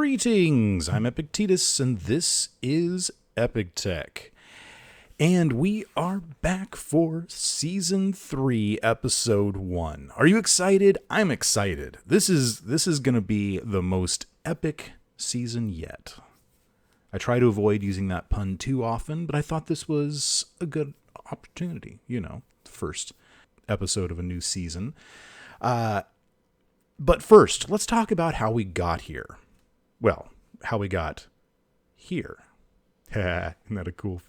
Greetings! I'm Epictetus, and this is Epic Tech. And we are back for Season 3, Episode 1. Are you excited? I'm excited. This is going to be the most epic season yet. I try to avoid using that pun too often, but I thought this was a good opportunity. You know, the first episode of a new season. But first, let's talk about how we got here. Well, how we got here. Isn't that cool?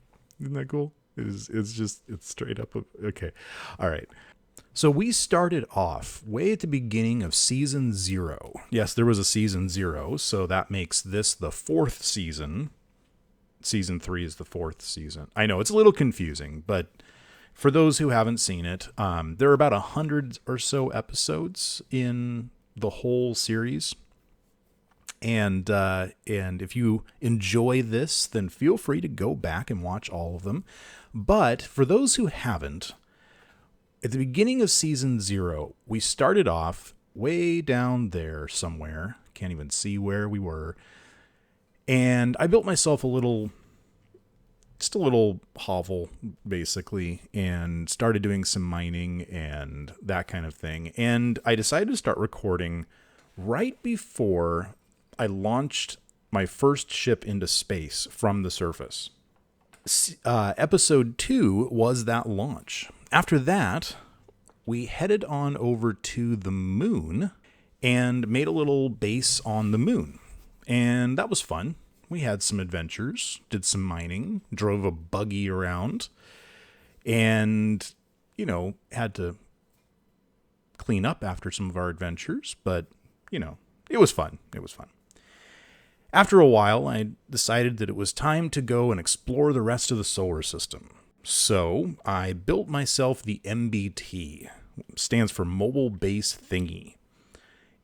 It's straight up. Okay. All right. So we started off way at the beginning of Season 0. Yes, there was a Season 0, so that makes this the 4th season. Season 3 is the 4th season. I know, it's a little confusing, but for those who haven't seen it, there are about 100 or so episodes in the whole series. And if you enjoy this, then feel free to go back and watch all of them. But for those who haven't, at the beginning of Season 0, we started off way down there somewhere. Can't even see where we were. And I built myself a little hovel, basically, and started doing some mining and that kind of thing. And I decided to start recording right before I launched my first ship into space from the surface. Episode 2 was that launch. After that, we headed on over to the moon and made a little base on the moon. And that was fun. We had some adventures, did some mining, drove a buggy around, and, had to clean up after some of our adventures. But, it was fun. After a while, I decided that it was time to go and explore the rest of the solar system. So I built myself the MBT, stands for Mobile Base Thingy.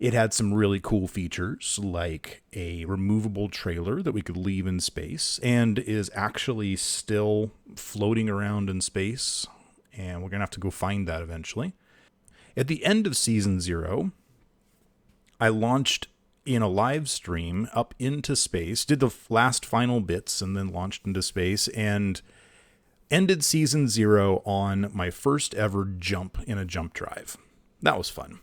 It had some really cool features, like a removable trailer that we could leave in space, and is actually still floating around in space, and we're going to have to go find that eventually. At the end of Season 0, I launched in a live stream up into space, did the last final bits, and then launched into space, and ended Season 0 on my first ever jump in a jump drive. That was fun.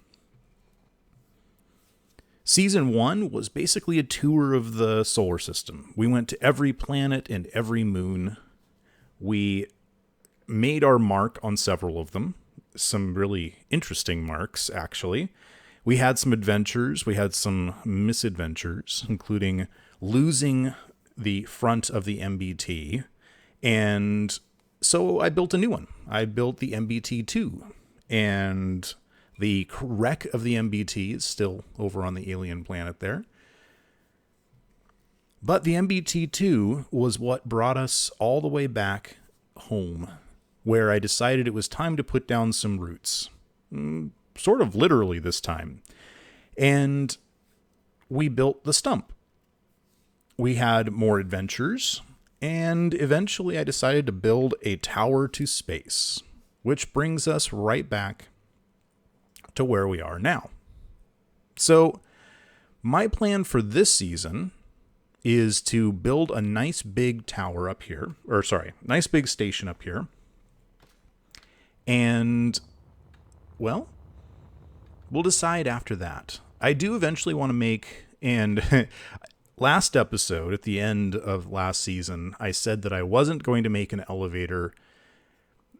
Season 1 was basically a tour of the solar system. We went to every planet and every moon. We made our mark on several of them. Some really interesting marks, actually. We had some adventures. We had some misadventures, including losing the front of the MBT. And so I built a new one. I built the MBT-2. And the wreck of the MBT is still over on the alien planet there. But the MBT-2 was what brought us all the way back home, where I decided it was time to put down some roots. Sort of literally this time. And we built the stump. We had more adventures, and eventually I decided to build a tower to space, which brings us right back to where we are now. So my plan for this season is to build a nice big tower up here, nice big station up here. And, well, we'll decide after that. I do eventually want to make, and last episode, at the end of last season, I said that I wasn't going to make an elevator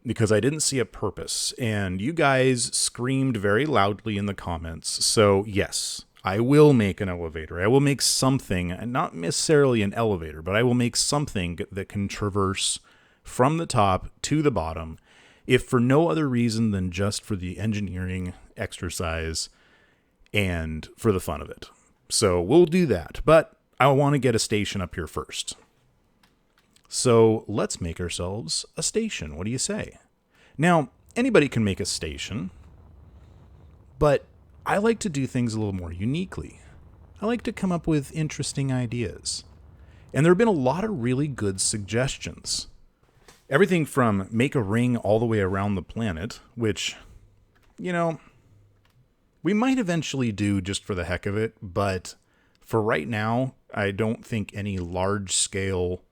because I didn't see a purpose. And you guys screamed very loudly in the comments. So yes, I will make an elevator. I will make something, not necessarily an elevator, but I will make something that can traverse from the top to the bottom, if for no other reason than just for the engineering exercise and for the fun of it. So we'll do that, but I want to get a station up here first. So let's make ourselves a station. What do you say? Now, anybody can make a station, but I like to do things a little more uniquely. I like to come up with interesting ideas. And there have been a lot of really good suggestions. Everything from make a ring all the way around the planet, which, we might eventually do just for the heck of it, but for right now, I don't think any large-scale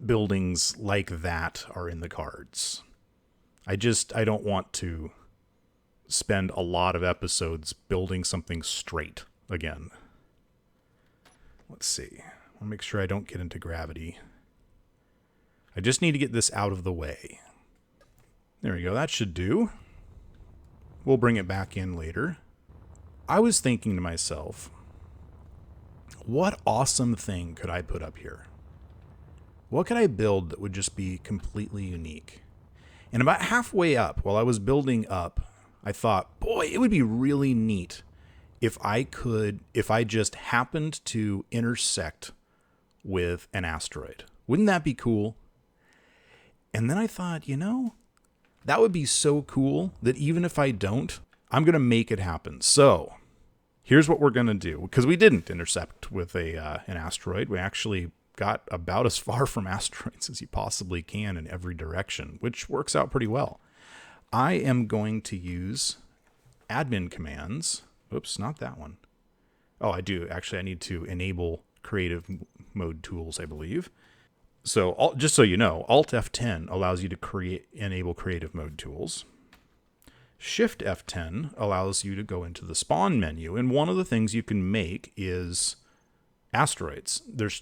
buildings like that are in the cards. I don't want to spend a lot of episodes building something straight again. Let's see. I'll make sure I don't get into gravity. I just need to get this out of the way. There we go. That should do. We'll bring it back in later. I was thinking to myself, what awesome thing could I put up here? What could I build that would just be completely unique? And about halfway up, while I was building up, I thought, boy, it would be really neat if I just happened to intersect with an asteroid. Wouldn't that be cool? And then I thought, that would be so cool that even if I don't, I'm going to make it happen. So here's what we're going to do. Because we didn't intersect with an asteroid. We actually got about as far from asteroids as you possibly can in every direction, which works out pretty well. I am going to use admin commands. Oops, not that one. Oh, I do. Actually, I need to enable creative mode tools, I believe. So just so you know, Alt F10 allows you to enable creative mode tools. Shift F10 allows you to go into the spawn menu, and one of the things you can make is asteroids. There's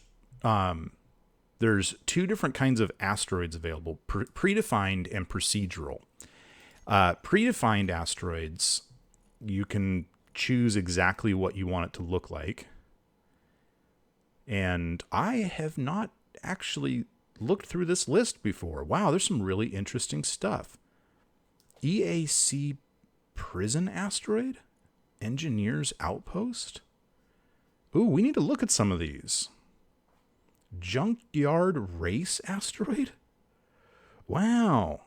two different kinds of asteroids available, predefined and procedural. Predefined asteroids, you can choose exactly what you want it to look like. And I have not actually looked through this list before. Wow, there's some really interesting stuff. EAC Prison Asteroid? Engineers Outpost? Ooh, we need to look at some of these. Junkyard Race Asteroid? Wow.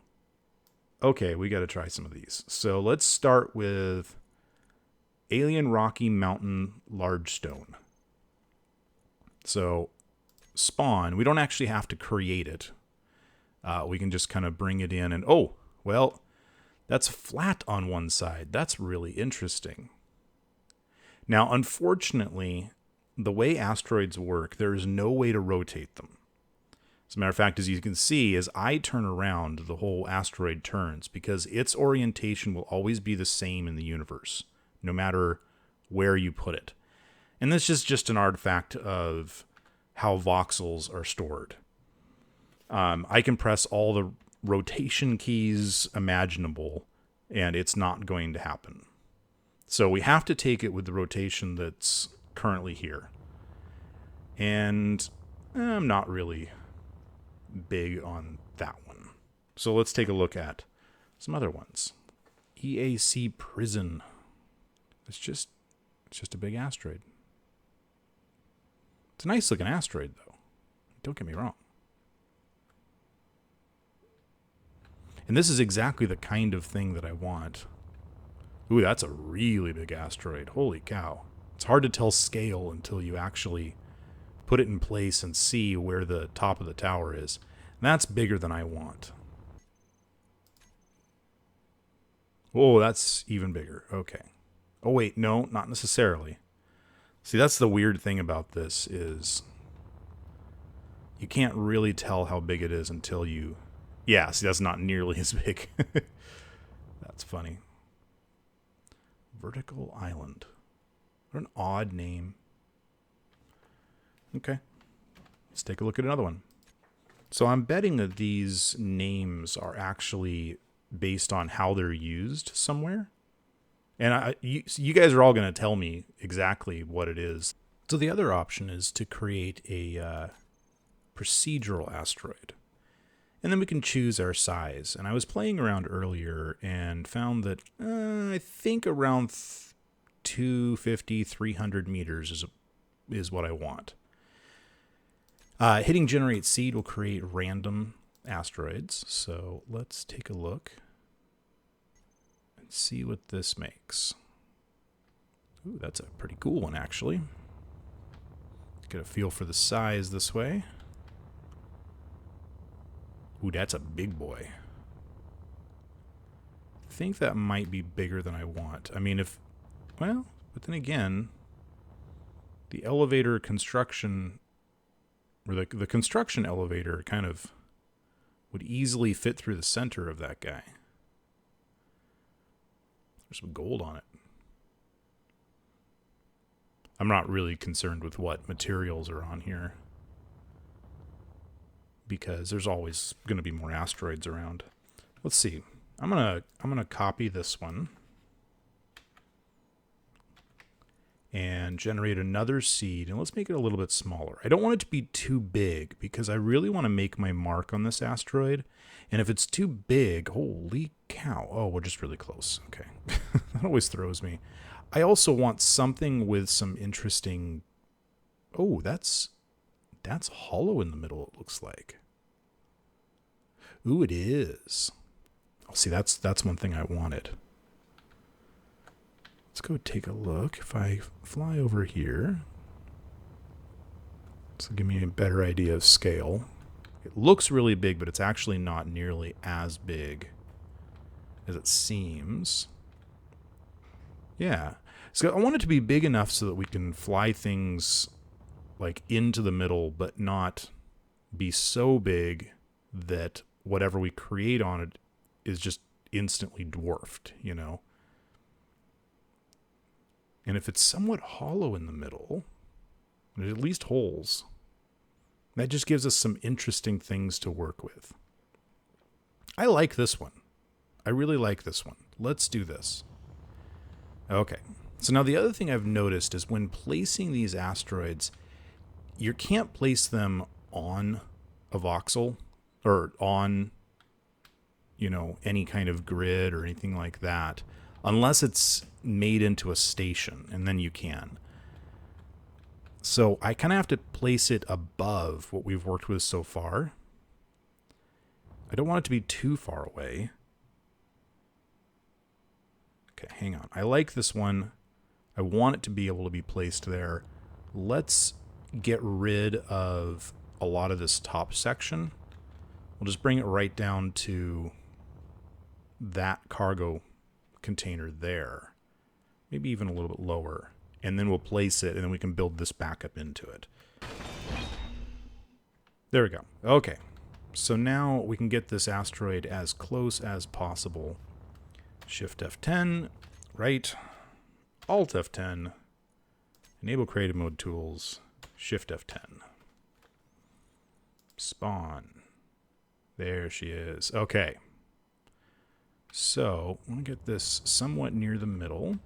Okay, we got to try some of these. So let's start with Alien Rocky Mountain Large Stone. So spawn, we don't actually have to create it. We can just kind of bring it in and, oh, well, that's flat on one side. That's really interesting. Now, unfortunately, the way asteroids work, there is no way to rotate them. As a matter of fact, as you can see, as I turn around, the whole asteroid turns because its orientation will always be the same in the universe, no matter where you put it. And this is just an artifact of how voxels are stored. I can press all the rotation keys imaginable, and it's not going to happen. So we have to take it with the rotation that's currently here. And I'm not really big on that one. So let's take a look at some other ones. EAC Prison. It's just a big asteroid. It's a nice looking asteroid, though. Don't get me wrong. And this is exactly the kind of thing that I want. Ooh, that's a really big asteroid. Holy cow. It's hard to tell scale until you actually put it in place and see where the top of the tower is. And that's bigger than I want. Oh, that's even bigger. Okay. Oh, wait, no, not necessarily. See, that's the weird thing about this is you can't really tell how big it is until you... Yeah, see, that's not nearly as big. That's funny. Vertical Island. What an odd name. Okay. Let's take a look at another one. So I'm betting that these names are actually based on how they're used somewhere. And you guys are all going to tell me exactly what it is. So the other option is to create a procedural asteroid. And then we can choose our size. And I was playing around earlier and found that I think around 250, 300 meters is what I want. Hitting Generate Seed will create random asteroids. So let's take a look and see what this makes. Ooh, that's a pretty cool one, actually. Get a feel for the size this way. Ooh, that's a big boy. I think that might be bigger than I want. I mean, but then again, The elevator construction, or the construction elevator kind of would easily fit through the center of that guy. There's some gold on it. I'm not really concerned with what materials are on here, because there's always going to be more asteroids around. Let's see. I'm gonna copy this one and generate another seed, and let's make it a little bit smaller. I don't want it to be too big because I really want to make my mark on this asteroid. And if it's too big, holy cow. Oh, we're just really close. Okay. That always throws me. I also want something with some interesting... Oh, that's hollow in the middle, it looks like. Ooh, it is. Oh, see, that's one thing I wanted. Let's go take a look. If I fly over here, this will give me a better idea of scale. It looks really big, but it's actually not nearly as big as it seems. Yeah. So I want it to be big enough so that we can fly things like into the middle, but not be so big that whatever we create on it is just instantly dwarfed, you know? And if it's somewhat hollow in the middle, there's at least holes, that just gives us some interesting things to work with. I like this one. I really like this one. Let's do this. Okay. So now the other thing I've noticed is when placing these asteroids, you can't place them on a voxel or on, you know, any kind of grid or anything like that, unless it's made into a station, and then you can. So I kind of have to place it above what we've worked with so far. I don't want it to be too far away. Okay, hang on. I like this one. I want it to be able to be placed there. Let's get rid of a lot of this top section. We'll just bring it right down to that cargo container there. Maybe even a little bit lower. And then we'll place it, and then we can build this back up into it. There we go. Okay. So now we can get this asteroid as close as possible. Shift F10, right. Alt F10. Enable creative mode tools. Shift F10. Spawn. There she is. Okay. So, I'm going to get this somewhat near the middle.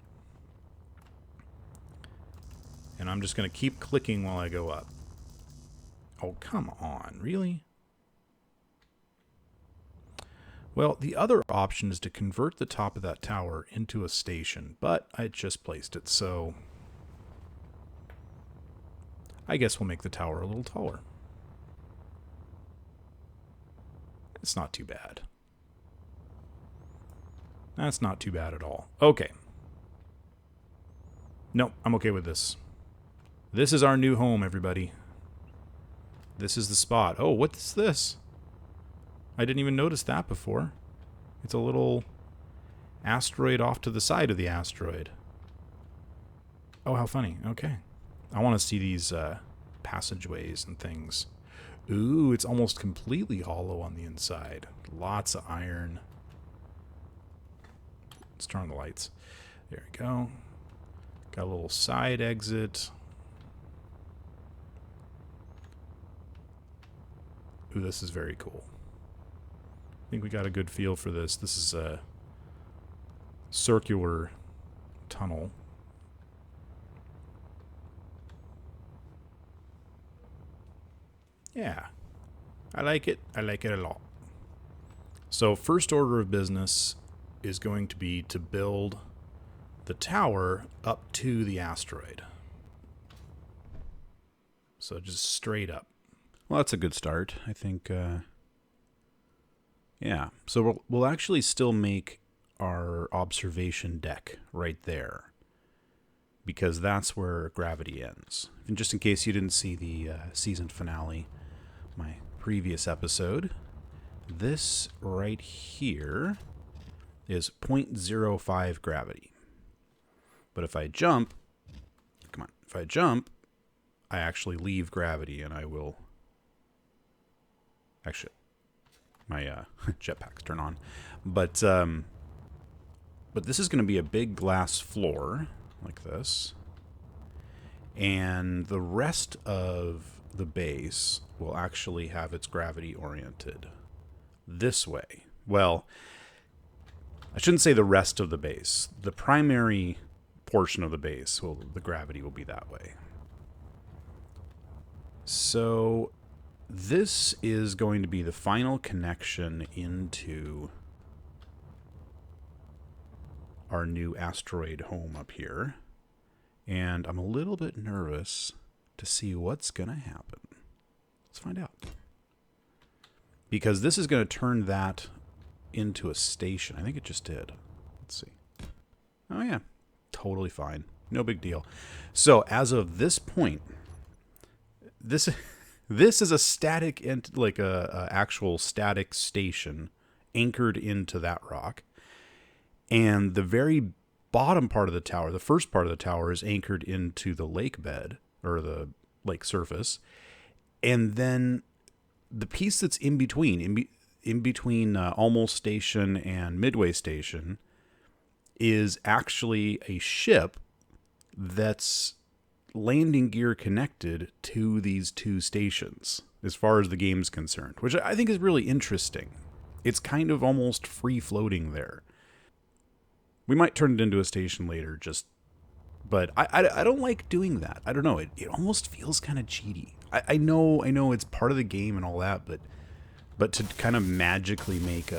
And I'm just going to keep clicking while I go up. Oh, come on. Really? Well, the other option is to convert the top of that tower into a station, but I just placed it, so I guess we'll make the tower a little taller. It's not too bad. That's not too bad at all. Okay. Nope, I'm okay with this. This is our new home, everybody. This is the spot. Oh, what's this? I didn't even notice that before. It's a little asteroid off to the side of the asteroid. Oh, how funny. Okay. I want to see these passageways and things. Ooh, it's almost completely hollow on the inside. Lots of iron. Let's turn on the lights. There we go. Got a little side exit. Ooh, this is very cool. I think we got a good feel for this. This is a circular tunnel. Yeah, I like it. I like it a lot. So first order of business is going to be to build the tower up to the asteroid. So just straight up. Well, that's a good start. I think, yeah. So we'll actually still make our observation deck right there, because that's where gravity ends. And just in case you didn't see the season finale, my previous episode, this right here is 0.05 gravity. But if I jump, come on, if I jump, I actually leave gravity and I will... Actually, my jetpacks turn on. But this is going to be a big glass floor, like this. And the rest of the base will actually have its gravity oriented this way. Well, I shouldn't say the rest of the base. The primary portion of the base, the gravity will be that way. So this is going to be the final connection into our new asteroid home up here. And I'm a little bit nervous to see what's going to happen. Let's find out. Because this is going to turn that into a station. I think it just did. Let's see. Oh, yeah. Totally fine. No big deal. So, as of this point, this is a static, like a actual static station anchored into that rock. And the very bottom part of the tower, the first part of the tower, is anchored into the lake bed, or the lake surface. And then the piece that's in between Almost Station and Midway Station, is actually a ship that's landing gear connected to these two stations, as far as the game's concerned, which I think is really interesting. It's kind of almost free-floating there. We might turn it into a station later, but I don't like doing that. I don't know. It almost feels kind of cheaty. I know it's part of the game and all that, but to kind of magically make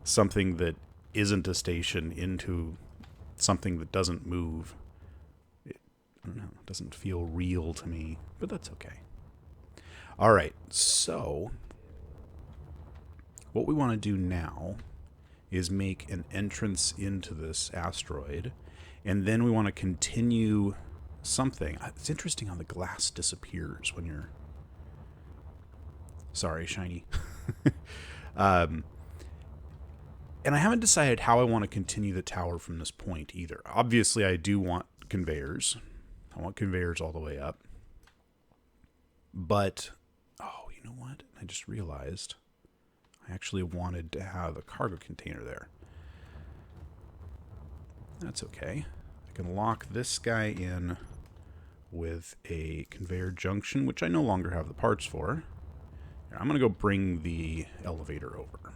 something that isn't a station into something that doesn't move, I don't know. It doesn't feel real to me, but that's okay. All right, so what we want to do now is make an entrance into this asteroid, and then we want to continue something. It's interesting how the glass disappears when you're... Sorry, shiny. And I haven't decided how I want to continue the tower from this point either. Obviously, I do want conveyors. I want conveyors all the way up. But, oh, you know what? I just realized I actually wanted to have a cargo container there. That's okay. I can lock this guy in with a conveyor junction, which I no longer have the parts for. Here, I'm going to go bring the elevator over.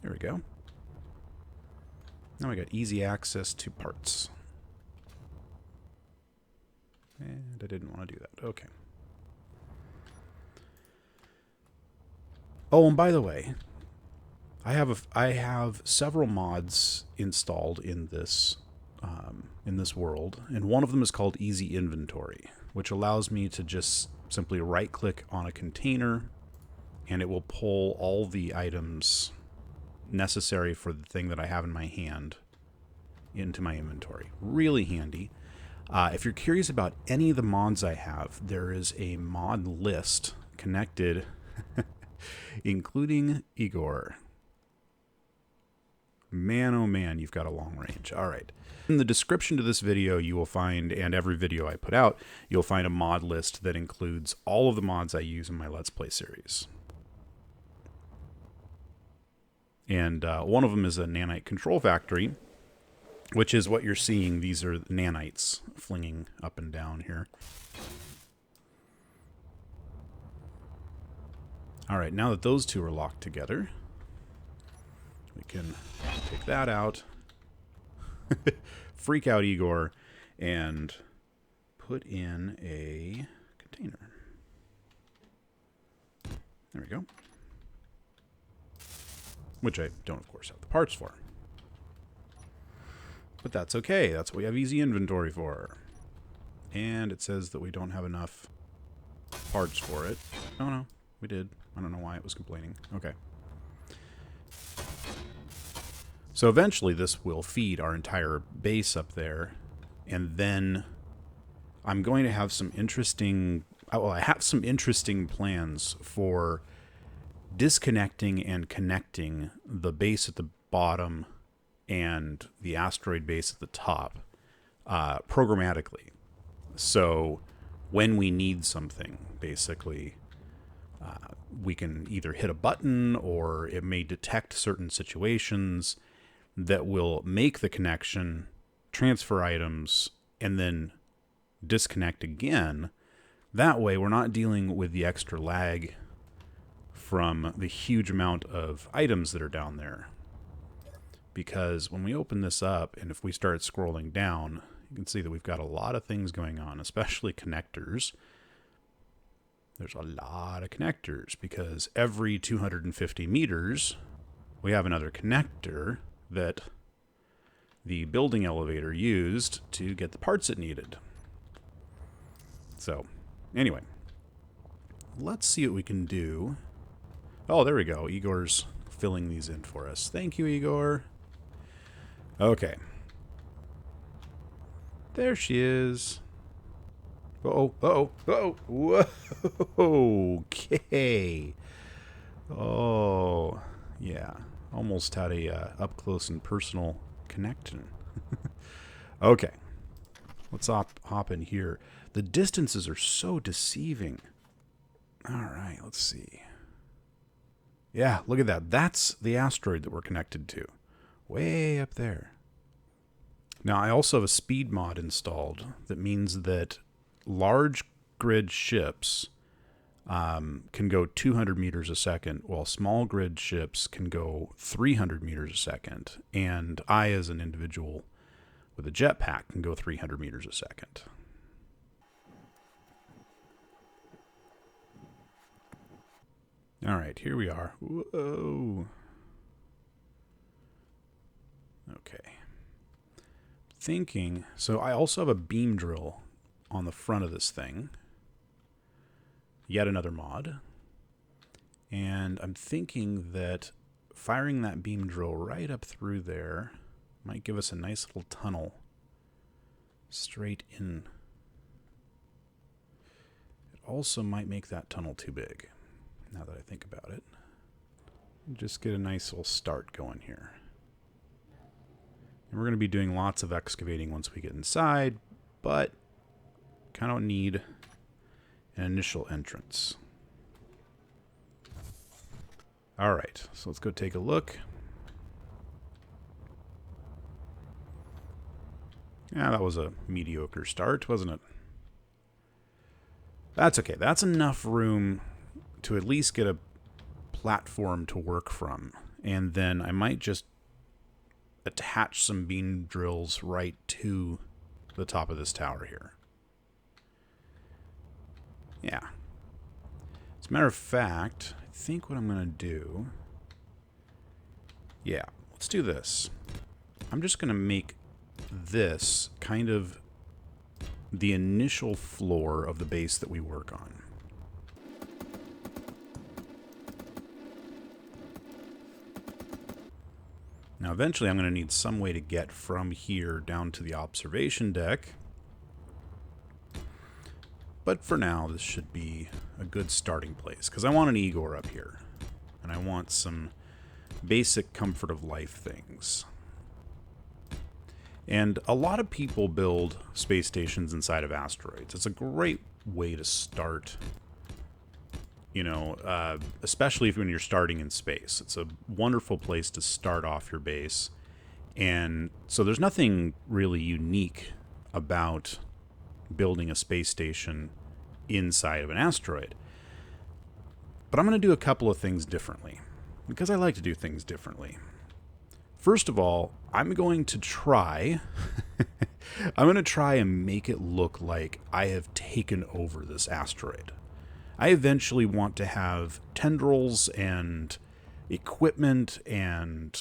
There we go. Now I got easy access to parts. And I didn't want to do that. Okay. Oh, and by the way, I have several mods installed in this world, and one of them is called Easy Inventory, which allows me to just simply right-click on a container, and it will pull all the items necessary for the thing that I have in my hand into my inventory. Really handy. If you're curious about any of the mods I have, there is a mod list connected, including Igor. Man, oh man, you've got a long range. All right. In the description to this video, you will find, and every video I put out, you'll find a mod list that includes all of the mods I use in my Let's Play series. And one of them is a nanite control factory, which is what you're seeing. These are nanites flinging up and down here. All right, now that those two are locked together, we can take that out, freak out Igor, and put in a container. There we go. Which I don't, of course, have the parts for. But that's okay. That's what we have easy inventory for. And it says that we don't have enough parts for it. Oh, no. We did. I don't know why it was complaining. Okay. So eventually this will feed our entire base up there. And then I'm going to have some interesting... Well, I have some interesting plans for disconnecting and connecting the base at the bottom and the asteroid base at the top programmatically. So when we need something, basically, we can either hit a button or it may detect certain situations that will make the connection, transfer items, and then disconnect again. That way we're not dealing with the extra lag from the huge amount of items that are down there. Because when we open this up, and if we start scrolling down, you can see that we've got a lot of things going on, especially connectors. There's a lot of connectors because every 250 meters, we have another connector that the building elevator used to get the parts it needed. So, anyway, let's see what we can do. Oh, there we go. Igor's filling these in for us. Thank you, Igor. Okay. There she is. Uh-oh, uh-oh, uh-oh. Whoa. Okay. Oh, yeah. Almost had a up-close and personal connection. Okay. Let's hop in here. The distances are so deceiving. All right, let's see. Yeah, look at that. That's the asteroid that we're connected to. Way up there. Now, I also have a speed mod installed that means that large grid ships can go 200 meters a second, while small grid ships can go 300 meters a second. And I, as an individual with a jetpack, can go 300 meters a second. All right, here we are. Whoa. Okay. Thinking, so I also have a beam drill on the front of this thing. Yet another mod. And I'm thinking that firing that beam drill right up through there might give us a nice little tunnel straight in. It also might make that tunnel too big, now that I think about it. Just get a nice little start going here. And we're going to be doing lots of excavating once we get inside, but kind of need an initial entrance. All right, so let's go take a look. Yeah, that was a mediocre start, wasn't it? That's okay. That's enough room to at least get a platform to work from. And then I might just attach some beam drills right to the top of this tower here. Yeah. As a matter of fact, I think what I'm going to do... Yeah, let's do this. I'm just going to make this kind of the initial floor of the base that we work on. Now, eventually, I'm going to need some way to get from here down to the observation deck. But for now, this should be a good starting place, because I want an Igor up here. And I want some basic comfort of life things. And a lot of people build space stations inside of asteroids. It's a great way to start, you know, especially when you're starting in space. It's a wonderful place to start off your base. And so there's nothing really unique about building a space station inside of an asteroid. But I'm going to do a couple of things differently, because I like to do things differently. First of all, I'm going to try and make it look like I have taken over this asteroid. I eventually want to have tendrils and equipment and,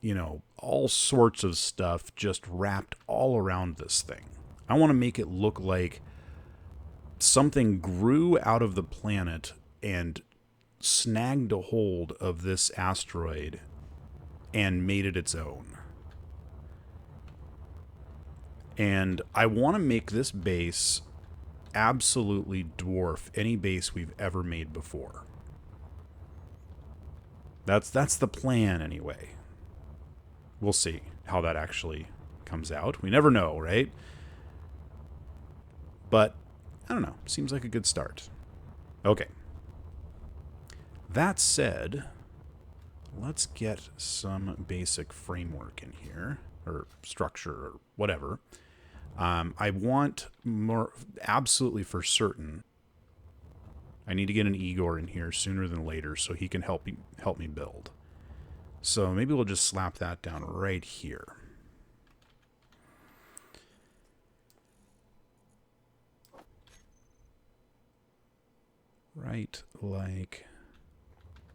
you know, all sorts of stuff just wrapped all around this thing. I want to make it look like something grew out of the planet and snagged a hold of this asteroid and made it its own. And I want to make this base absolutely dwarf any base we've ever made before. That's the plan anyway. We'll see how that actually comes out. We never know, right? But, I don't know. Seems like a good start. Okay. That said, let's get some basic framework in here, or structure, or whatever. I want more, absolutely for certain, I need to get an Igor in here sooner than later so he can help me build. So maybe we'll just slap that down right here. Right like,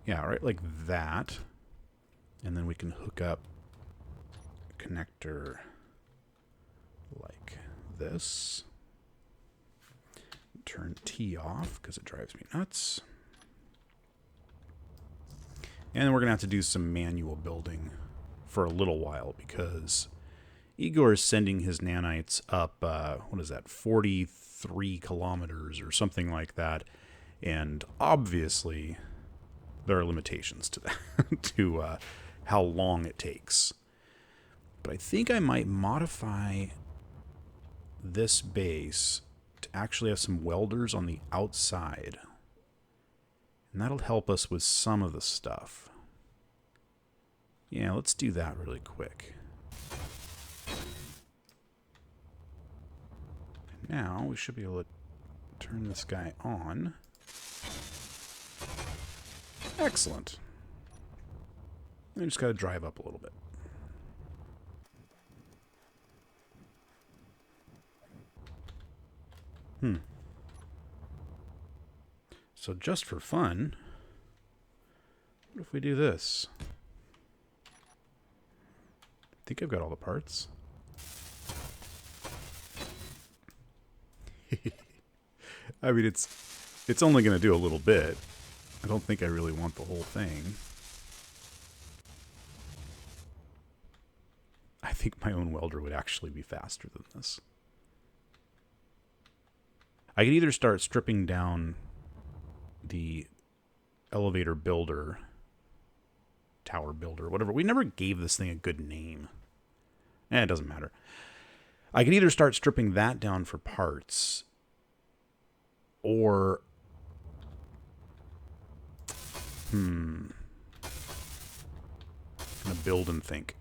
yeah, right like that. And then we can hook up a connector like this. Turn T off because it drives me nuts. And then we're going to have to do some manual building for a little while because Igor is sending his nanites up, what is that, 43 kilometers or something like that. And obviously, there are limitations to that, to how long it takes. But I think I might modify this base to actually have some welders on the outside. And that'll help us with some of the stuff. Yeah, let's do that really quick. And now we should be able to turn this guy on. Excellent. I just got to drive up a little bit. So just for fun, what if we do this? I think I've got all the parts. I mean, it's only going to do a little bit. I don't think I really want the whole thing. I think my own welder would actually be faster than this. I could either start stripping down the elevator builder, tower builder, whatever. We never gave this thing a good name. It doesn't matter. I could either start stripping that down for parts, or I'm gonna build and think.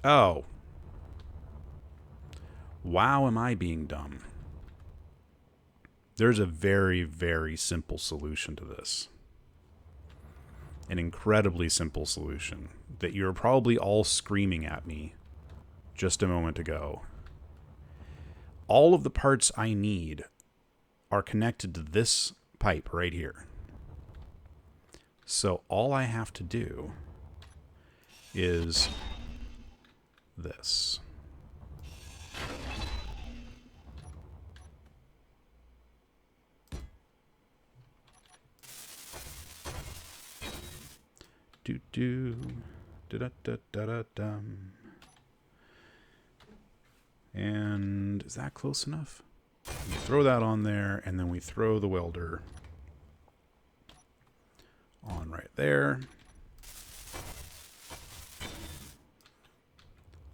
Oh. Wow, am I being dumb? There's a very, very simple solution to this. An incredibly simple solution that you're probably all screaming at me just a moment ago. All of the parts I need are connected to this pipe right here. So all I have to do is this. Da-da-da-da-dum. And is that close enough? We throw that on there, and then we throw the welder on right there.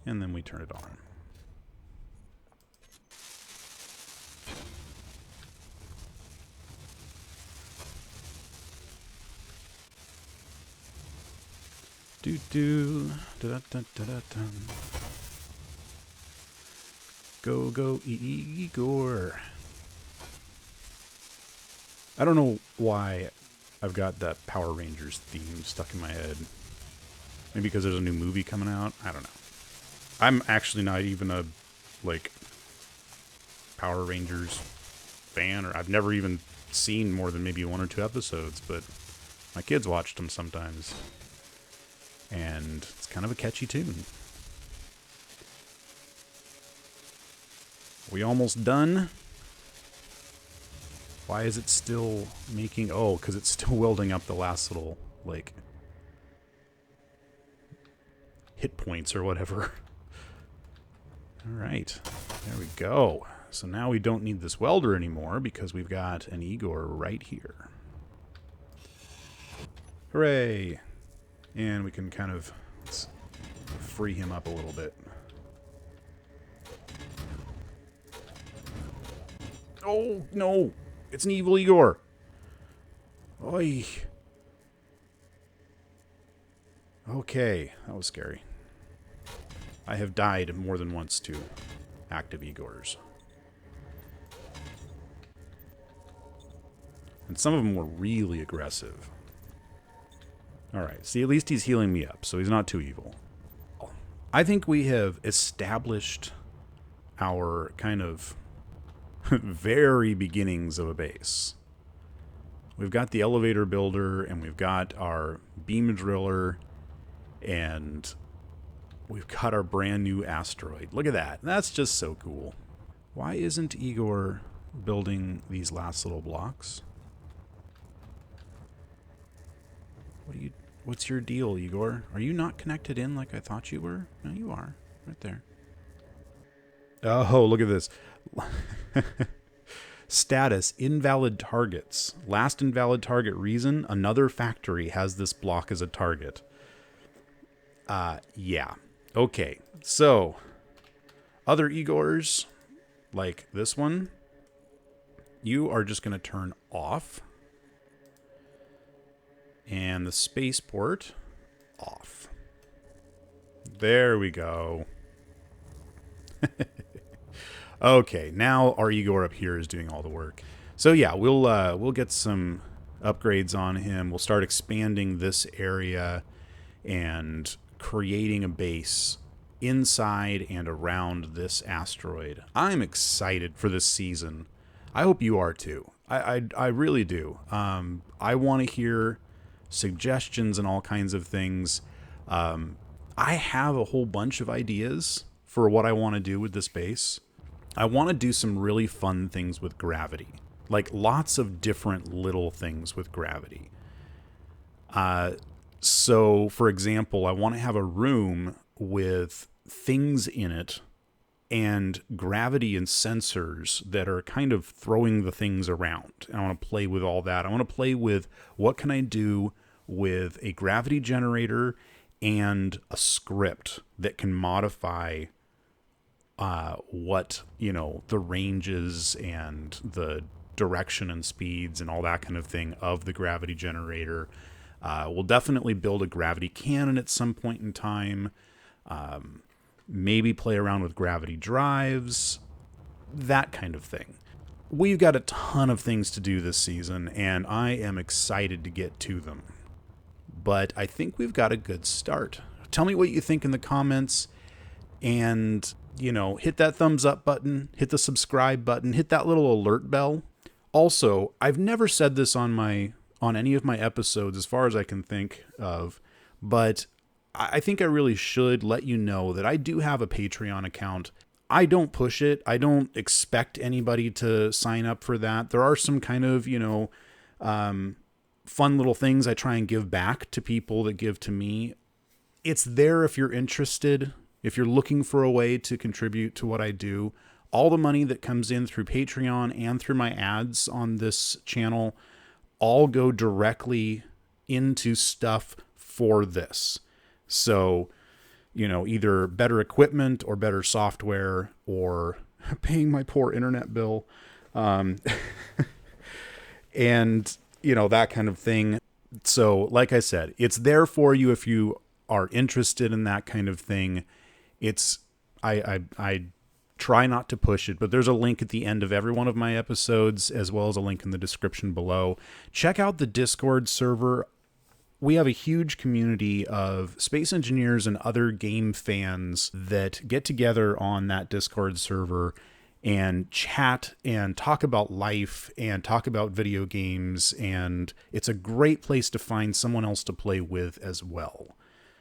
And then we turn it on. Da-da-da-da-dum. Go, go, Igor. I don't know why I've got that Power Rangers theme stuck in my head. Maybe because there's a new movie coming out? I don't know. I'm actually not even a, like, Power Rangers fan, or I've never even seen more than maybe 1 or 2 episodes, but my kids watched them sometimes. And it's kind of a catchy tune. We almost done? Why is it still making... Oh, because it's still welding up the last little, like, hit points or whatever. Alright, there we go. So now we don't need this welder anymore because we've got an Igor right here. Hooray! And we can kind of free him up a little bit. Oh, no! It's an evil Igor! Oy! Okay, that was scary. I have died more than once to active Igors. And some of them were really aggressive. Alright, see, at least he's healing me up, so he's not too evil. I think we have established our kind of very beginnings of a base. We've got the elevator builder, and we've got our beam driller, and we've got our brand new asteroid. Look at that. That's just so cool. Why isn't Igor building these last little blocks? What's your deal, Igor? Are you not connected in like I thought you were? No, you are. Right there. Oh, look at this. Status, invalid targets. Last invalid target reason, another factory has this block as a target. Yeah. Okay, so other Igors, like this one, you are just going to turn off. And the spaceport off. There we go. Okay, now our Igor up here is doing all the work. So yeah, we'll get some upgrades on him. We'll start expanding this area and creating a base inside and around this asteroid. I'm excited for this season. I hope you are too. I really do. I want to hear suggestions and all kinds of things. I have a whole bunch of ideas for what I want to do with this base. I want to do some really fun things with gravity. Like lots of different little things with gravity. So, for example, I want to have a room with things in it and gravity and sensors that are kind of throwing the things around. And I want to play with all that. I want to play with what can I do with a gravity generator and a script that can modify what, the ranges and the direction and speeds and all that kind of thing of the gravity generator. We'll definitely build a gravity cannon at some point in time. Maybe play around with gravity drives, that kind of thing. We've got a ton of things to do this season, and I am excited to get to them. But I think we've got a good start. Tell me what you think in the comments, and, hit that thumbs up button, hit the subscribe button, hit that little alert bell. Also, I've never said this on any of my episodes as far as I can think of, but I think I really should let you know that I do have a Patreon account. I don't push it. I don't expect anybody to sign up for that. There are some kind of, fun little things I try and give back to people that give to me. It's there if you're interested, if you're looking for a way to contribute to what I do. All the money that comes in through Patreon and through my ads on this channel all go directly into stuff for this. So, either better equipment or better software or paying my poor internet bill. And, that kind of thing. So, like I said, it's there for you if you are interested in that kind of thing. I try not to push it, but there's a link at the end of every one of my episodes, as well as a link in the description below. Check out the Discord server. We have a huge community of space engineers and other game fans that get together on that Discord server and chat and talk about life and talk about video games. And it's a great place to find someone else to play with as well.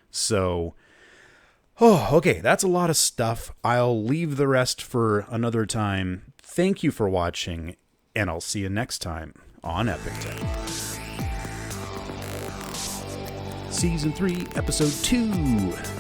So, okay, that's a lot of stuff. I'll leave the rest for another time. Thank you for watching, and I'll see you next time on Epic Tech. Season 3, Episode 2.